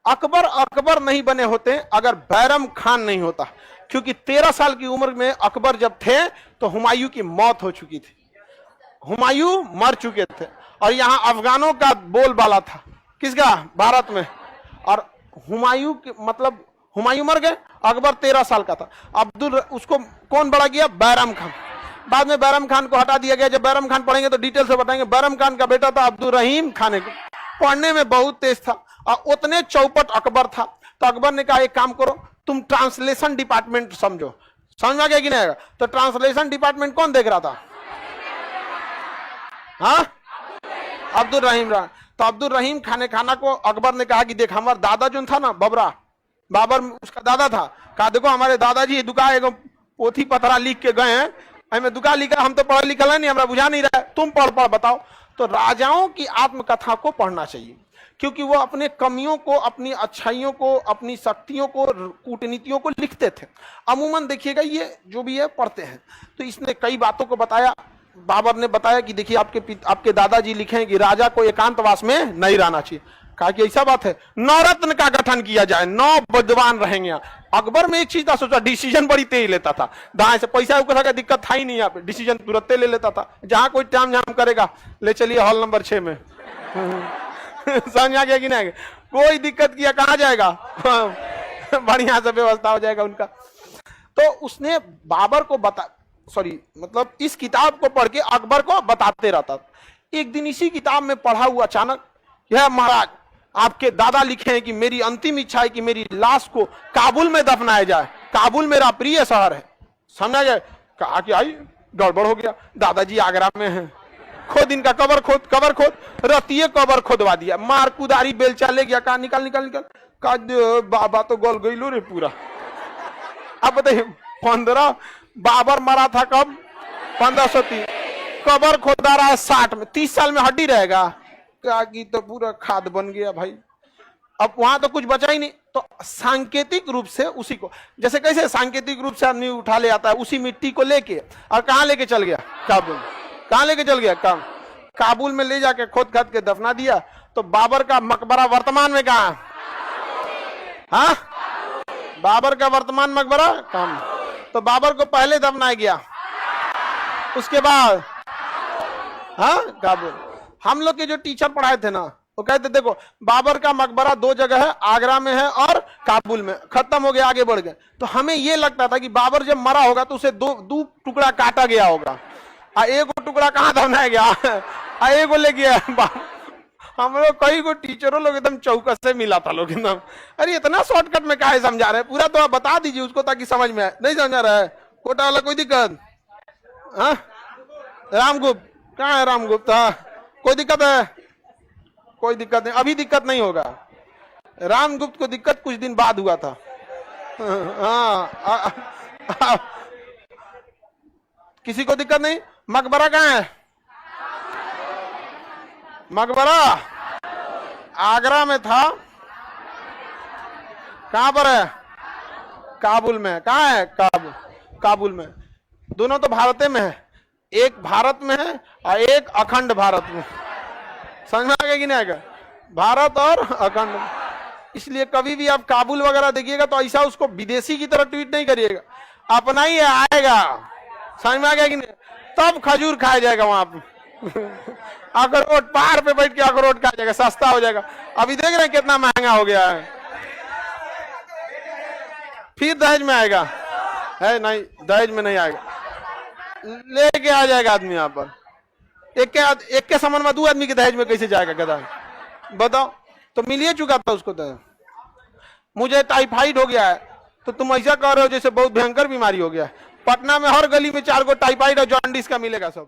अकबर अकबर नहीं बने होते अगर बैरम खान नहीं होता, क्योंकि 13 साल की उम्र में अकबर जब थे तो हुमायूं की मौत हो चुकी थी, हुमायूं मर चुके थे, और यहां अफगानों का बोलबाला था, किसका, भारत में। और हुमायूं मतलब हुमायूं मर गए, अकबर 13 साल का था, उसको कौन बड़ा किया, बैरम खान। बाद में बैरम खान को हटा दिया गया। जब बैरम खान पढ़ेंगे तो डिटेल से बताएंगे। बैरम खान का बेटा था अब्दुल रहीम खान, पढ़ने में बहुत तेज था और उतने चौपट अकबर था। तो अकबर ने कहा एक काम करो, तुम ट्रांसलेशन डिपार्टमेंट समझो। समझ में आ गया कि नहीं आएगा? तो ट्रांसलेशन डिपार्टमेंट कौन देख रहा था, हाँ, अब्दुल रहीम खान। तो अब्दुल रहीम खाना को अकबर ने कहा कि देख, हमारा दादा जो था ना, बाबर उसका दादा था, कहा देखो हमारे दादाजी दुका एगो पोथी पथरा लिख के गए हैं, हमें दुका लिखा, हम तो पढ़ा लिखा है नहीं, हमारा बुझा नहीं रहा है, तुम पढ़ बताओ। तो राजाओं की आत्मकथा को पढ़ना चाहिए, क्योंकि वो अपने कमियों को, अपनी अच्छाइयों को, अपनी शक्तियों को, कूटनीतियों को लिखते थे। अमूमन देखिएगा ये जो भी है पढ़ते हैं। तो इसने कई बातों को बताया। बाबर ने बताया कि देखिए आपके दादाजी लिखे हैं कि राजा को एकांतवास में नहीं रहना चाहिए। कहा कि ऐसा बात है, 9 रत्न का गठन किया जाए, 9 विद्वान रहेंगे। अकबर में एक चीज था, सोचा डिसीजन बड़ी तेज लेता था, दाएं से पैसा का दिक्कत था ही नहीं, यहाँ पे डिसीजन तुरंत ले लेता था। जहां कोई टाइम झाम करेगा, ले चलिए हॉल नंबर 6 में समझ आ गया कि नहीं? कोई दिक्कत किया कहां जाएगा बढ़िया से व्यवस्था हो जाएगा उनका। तो उसने बाबर को मतलब इस किताब को पढ़ के अकबर को बताते रहता था। एक दिन इसी किताब में पढ़ा हुआ अचानक, यह महाराज आपके दादा लिखे हैं कि मेरी अंतिम इच्छा है कि मेरी लाश को काबुल में दफनाया जाए, काबुल मेरा प्रिय शहर है। समझा गया? कहा कि आई गड़बड़ हो गया, दादाजी आगरा में हैं, खोद इनका कबर खोद रतिये कबर खोदवा दिया, मार कुदारी बेलचा ले गया, कहा निकल निकल निकल, कहा बाबा तो गल गई लो रे पूरा। अब बताइए 15 बाबर मरा था कब, 1530, कबर खोदा रहा है 60 में, 30 साल में हड्डी रहेगा, क्या की तो पूरा खाद बन गया भाई। अब वहां तो कुछ बचा ही नहीं। तो सांकेतिक रूप से उसी को, जैसे कैसे सांकेतिक रूप से आदमी उठा ले आता है, उसी मिट्टी को लेके और कहां लेके चल गया, काबुल। कहां लेके चल गया, काबुल में ले जाके खोद खाद के दफना दिया। तो बाबर का मकबरा वर्तमान में कहां, हाँ, बाबर का वर्तमान मकबरा कहां? तो बाबर को पहले दफनाया गया, उसके बाद हाँ काबुल। हम लोग के जो टीचर पढ़ाए थे ना, वो कहते देखो बाबर का मकबरा 2 जगह है, आगरा में है और काबुल में, खत्म हो गया, आगे बढ़ गए। तो हमें ये लगता था कि बाबर जब मरा होगा तो उसे दो टुकड़ा काटा गया होगा, एक टुकड़ा कहाँ दफनाया गया, एक ले गया। हम लोग कई को टीचरों लोग एकदम चौकस से मिला था लोग एकदम, अरे इतना शॉर्टकट में काहे समझा रहे हैं, पूरा तो आप बता दीजिए उसको ताकि समझ में आए। नहीं समझा रहा है कोटा वाला, कोई दिक्कत? हाँ, रामगुप्त कहाँ है, रामगुप्त? हाँ, कोई दिक्कत है? कोई दिक्कत नहीं, अभी दिक्कत नहीं होगा। रामगुप्त को दिक्कत कुछ दिन बाद हुआ था। हाँ, किसी को दिक्कत नहीं? मकबरा कहाँ है? मकबरा आगरा में था, कहां पर है? काबुल में। कहां है? काबुल में। दोनों तो भारत में है, एक भारत में है और एक अखंड भारत में। समझ में आ गया कि नहीं आएगा? भारत और अखंड। इसलिए कभी भी आप काबुल वगैरह देखिएगा तो ऐसा उसको विदेशी की तरह ट्वीट नहीं करिएगा, अपना ही आएगा। समझ में आ गया कि नहीं? तब खजूर खाया जाएगा वहां पे अखरोट, पहाड़ पे बैठ के अखरोट खाया जाएगा, सस्ता हो जाएगा। अभी देख रहे हैं कितना महंगा हो गया है। फिर दहेज में आएगा? है नहीं, दहेज में नहीं आएगा, लेके आ जाएगा आदमी यहाँ पर। एक के समान में 2 आदमी के दहेज में कैसे जाएगा गधा? बताओ। तो मिलिए चुका था उसको। तो मुझे टाइफाइड हो गया है, तो तुम ऐसा कह रहे हो जैसे बहुत भयंकर बीमारी हो गया है। पटना में हर गली में 4 गो टाइफाइड और जॉन्डिस का मिलेगा सब।